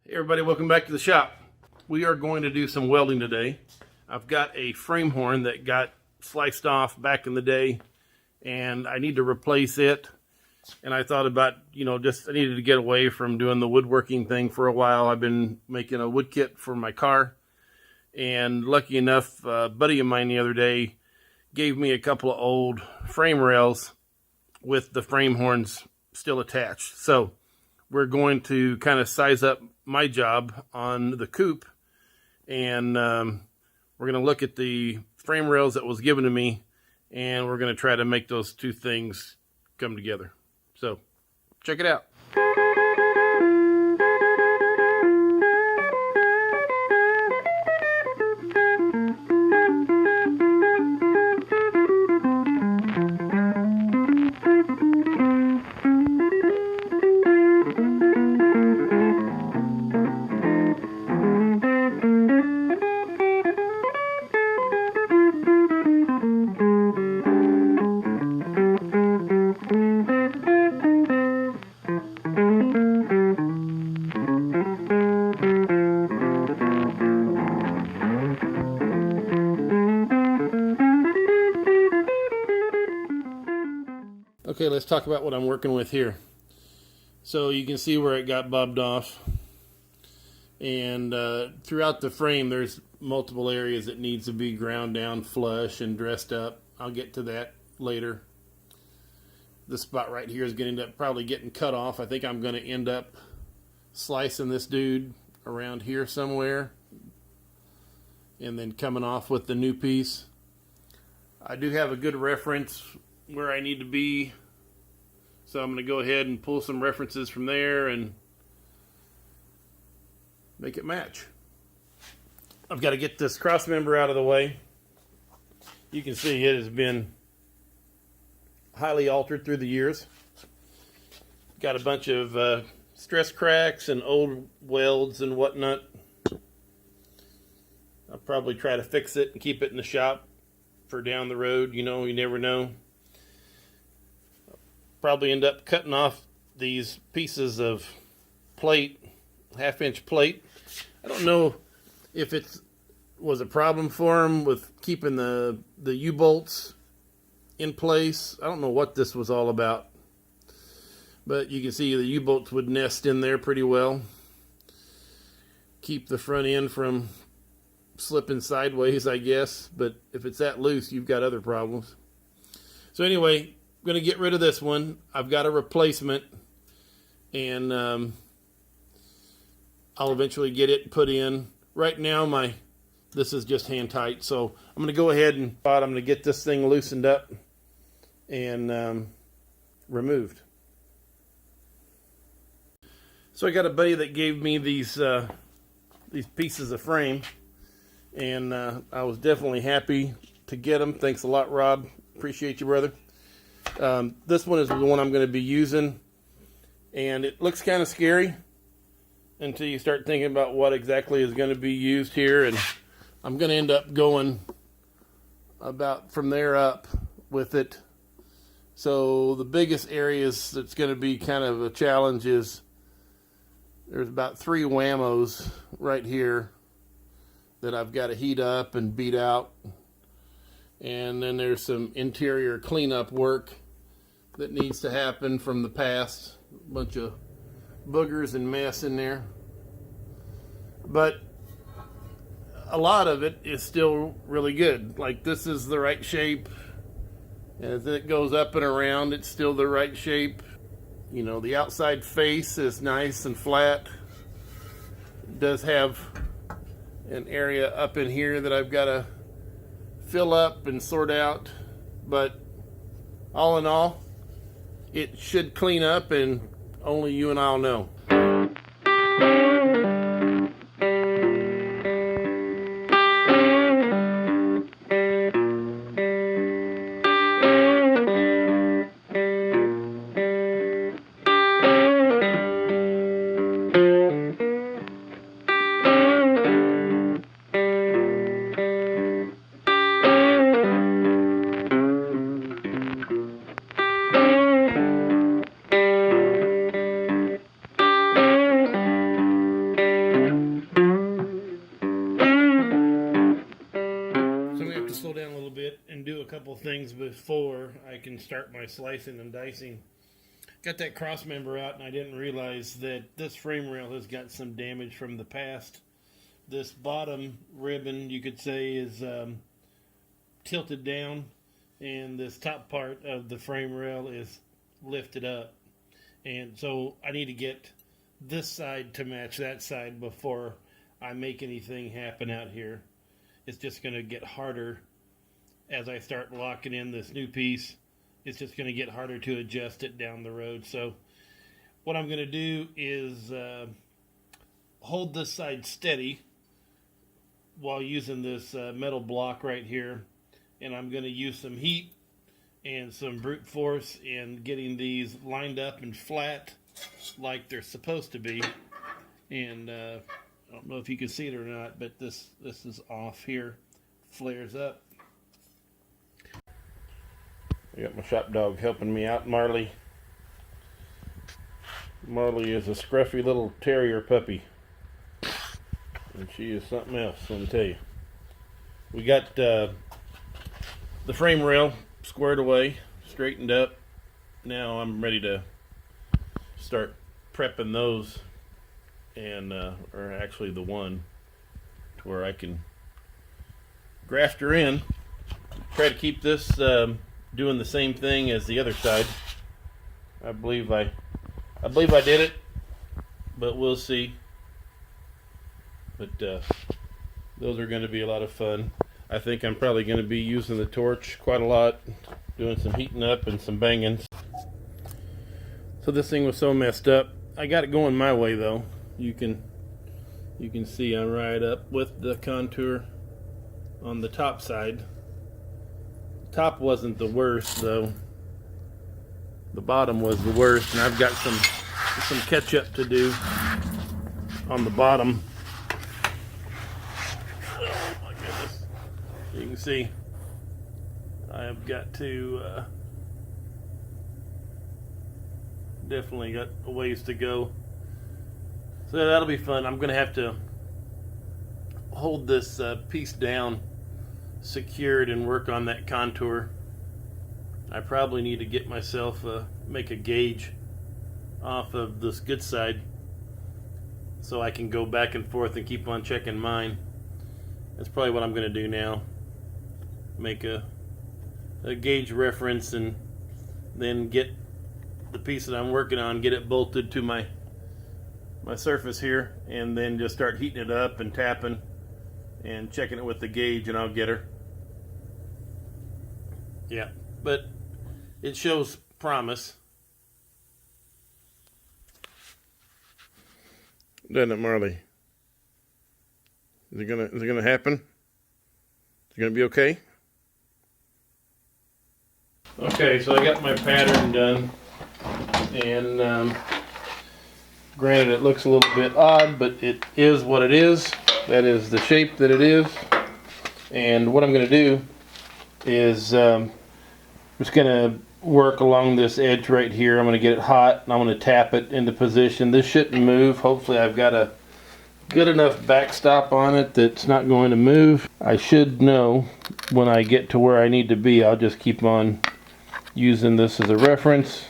Hey everybody, welcome back to the shop. We are going to do some welding today. I've got a frame horn that got sliced off back in the day and I need to replace it. And I thought about, I needed to get away from doing the woodworking thing for a while. I've been making a wood kit for my car. And lucky enough, a buddy of mine the other day gave me a couple of old frame rails with the frame horns still attached. So we're going to kind of size up my job on the Coupe, and we're going to look at the frame rails that was given to me, and we're going to try to make those two things come together. So check it out. Okay, let's talk about what I'm working with here. So you can see where it got bobbed off. And throughout the frame, there's multiple areas that needs to be ground down flush and dressed up. I'll get to that later. This spot right here is going to end up probably getting cut off. I think I'm going to end up slicing this dude around here somewhere and then coming off with the new piece. I do have a good reference where I need to be, so I'm going to go ahead and pull some references from there and make it match. I've got to get this cross member out of the way. You can see it has been highly altered through the years. Got a bunch of stress cracks and old welds and whatnot. I'll probably try to fix it and keep it in the shop for down the road. You never know. Probably end up cutting off these pieces of plate, half-inch plate. I don't know if it was a problem for them with keeping the U-bolts in place. I don't know what this was all about, but you can see the U-bolts would nest in there pretty well, keep the front end from slipping sideways, I guess. But if it's that loose, you've got other problems. So anyway, I'm going to get rid of this one. I've got a replacement, and I'll eventually get it put in. Right now, this is just hand tight, so I'm going to go ahead and I'm going to get this thing loosened up and removed. So I got a buddy that gave me these pieces of frame, and I was definitely happy to get them. Thanks a lot, Rob. Appreciate you, brother. This one is the one I'm going to be using, and it looks kind of scary until you start thinking about what exactly is going to be used here. And I'm going to end up going about from there up with it. So the biggest areas that's going to be kind of a challenge is there's about 3 whammos right here that I've got to heat up and beat out. And then there's some interior cleanup work that needs to happen from the past. A bunch of boogers and mess in there. But a lot of it is still really good. Like, this is the right shape. As it goes up and around, it's still the right shape. The outside face is nice and flat. It does have an area up in here that I've got to fill up and sort out, but all in all, it should clean up, and only you and I'll know. couple things before I can start my slicing and dicing. Got that cross member out, and I didn't realize that this frame rail has got some damage from the past. This bottom ribbon, you could say, is tilted down, and this top part of the frame rail is lifted up. And so I need to get this side to match that side before I make anything happen out here. It's just going to get harder as I start locking in this new piece. It's just going to get harder to adjust it down the road. So what I'm going to do is hold this side steady while using this metal block right here, and I'm going to use some heat and some brute force in getting these lined up and flat like they're supposed to be. And I don't know if you can see it or not, but this is off here, flares up. I got my shop dog helping me out, Marley. Marley is a scruffy little terrier puppy, and she is something else, let me tell you. We got the frame rail squared away, straightened up. Now I'm ready to start prepping those, and or actually the one to where I can graft her in. Try to keep this doing the same thing as the other side. I believe I did it, but we'll see. But those are going to be a lot of fun. I think I'm probably going to be using the torch quite a lot, doing some heating up and some banging. So this thing was so messed up. I got it going my way though. You can see I'm right up with the contour on the top side. The top wasn't the worst though. The bottom was the worst, and I've got some catch up to do on the bottom. Oh my goodness. You can see I have got to definitely got a ways to go. So that'll be fun. I'm going to have to hold this piece down secured and work on that contour. I probably need to get myself make a gauge off of this good side so I can go back and forth and keep on checking mine. That's probably what I'm going to do now. Make a gauge reference and then get the piece that I'm working on, get it bolted to my surface here, and then just start heating it up and tapping and checking it with the gauge, and I'll get her. Yeah, but it shows promise. Doesn't it, Marley? Is it gonna happen? Is it gonna be okay? Okay, so I got my pattern done, and granted it looks a little bit odd, but it is what it is. That is the shape that it is. And what I'm going to do is I'm just going to work along this edge right here. I'm going to get it hot, and I'm going to tap it into position. This shouldn't move. Hopefully I've got a good enough backstop on it that's not going to move. I should know when I get to where I need to be. I'll just keep on using this as a reference.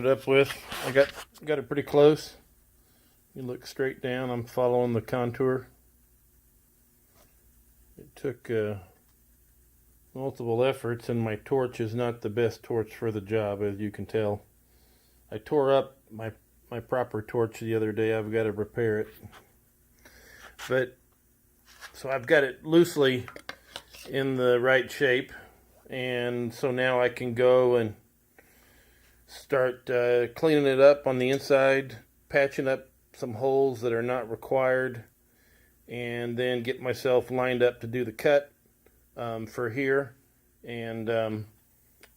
it up with. I got it pretty close. You look straight down. I'm following the contour. It took multiple efforts, and my torch is not the best torch for the job, as you can tell. I tore up my proper torch the other day. I've got to repair it. But so I've got it loosely in the right shape, and so now I can go and start cleaning it up on the inside, patching up some holes that are not required, and then get myself lined up to do the cut for here and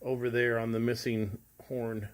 over there on the missing horn.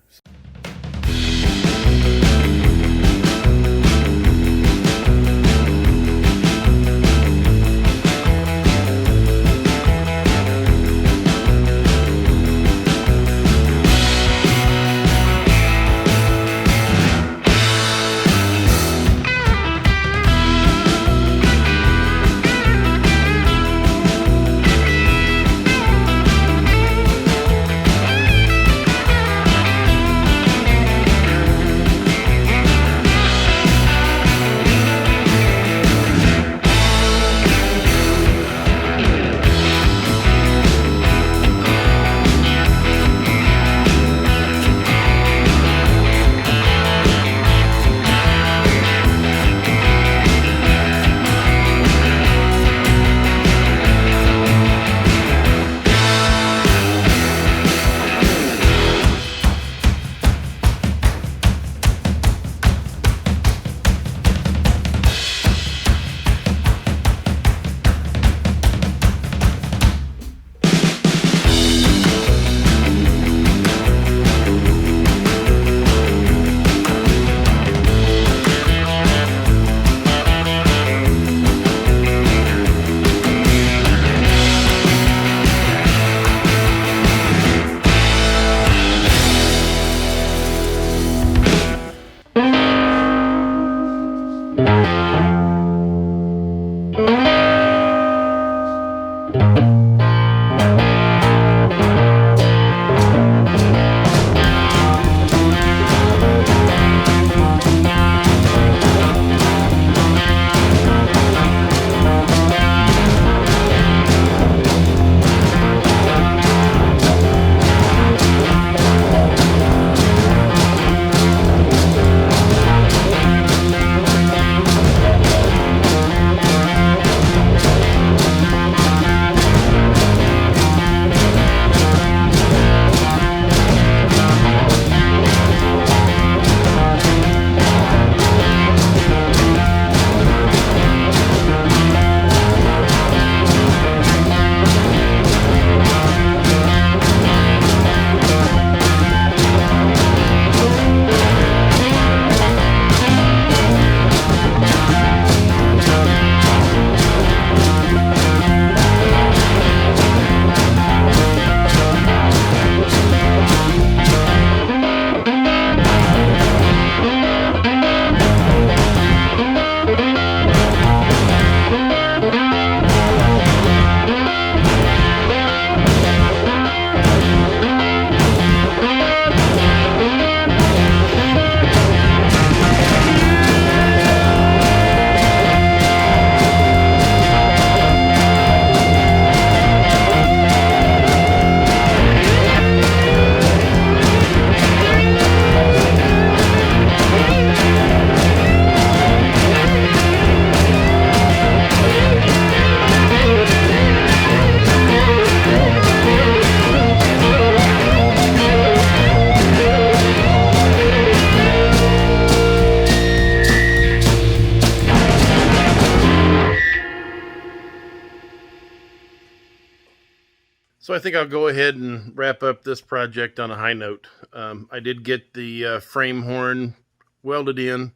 So I think I'll go ahead and wrap up this project on a high note. I did get the frame horn welded in.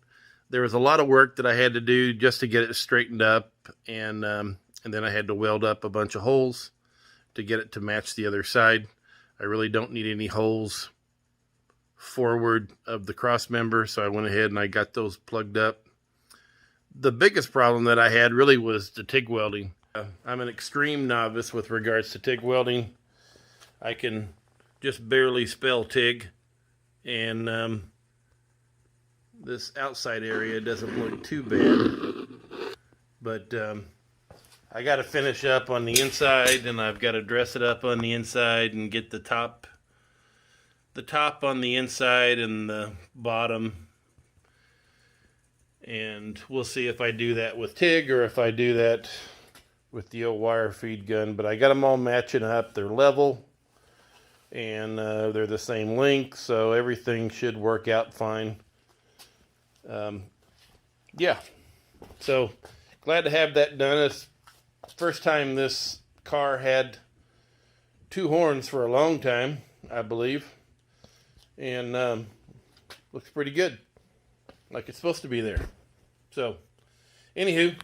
There was a lot of work that I had to do just to get it straightened up, and then I had to weld up a bunch of holes to get it to match the other side. I really don't need any holes forward of the cross member, so I went ahead and I got those plugged up. The biggest problem that I had really was the TIG welding. I'm an extreme novice with regards to TIG welding. I can just barely spell TIG, and this outside area doesn't look too bad, but I got to finish up on the inside, and I've got to dress it up on the inside and get the top on the inside and the bottom, and we'll see if I do that with TIG or if I do that with the old wire feed gun. But I got them all matching up. They're level, and they're the same length, so everything should work out fine. Yeah, so glad to have that done. It's the first time this car had two horns for a long time, I believe, and looks pretty good, like it's supposed to be there. So anywho, as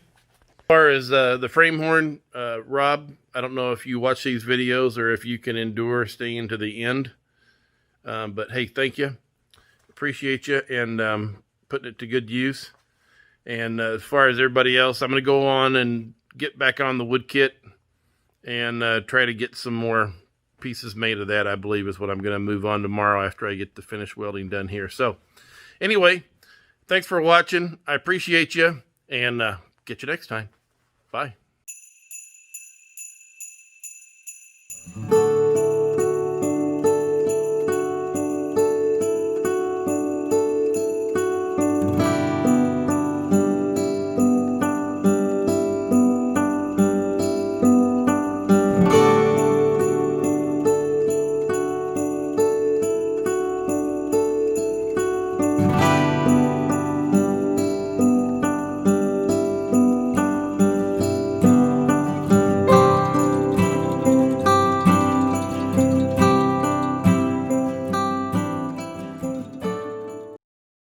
far as the frame horn, Rob, I don't know if you watch these videos or if you can endure staying to the end, but hey, thank you, appreciate you, and putting it to good use. And as far as everybody else, I'm going to go on and get back on the wood kit and try to get some more pieces made of that. I believe is what I'm going to move on tomorrow after I get the finished welding done here. So anyway, thanks for watching. I appreciate you, and get you next time. Bye.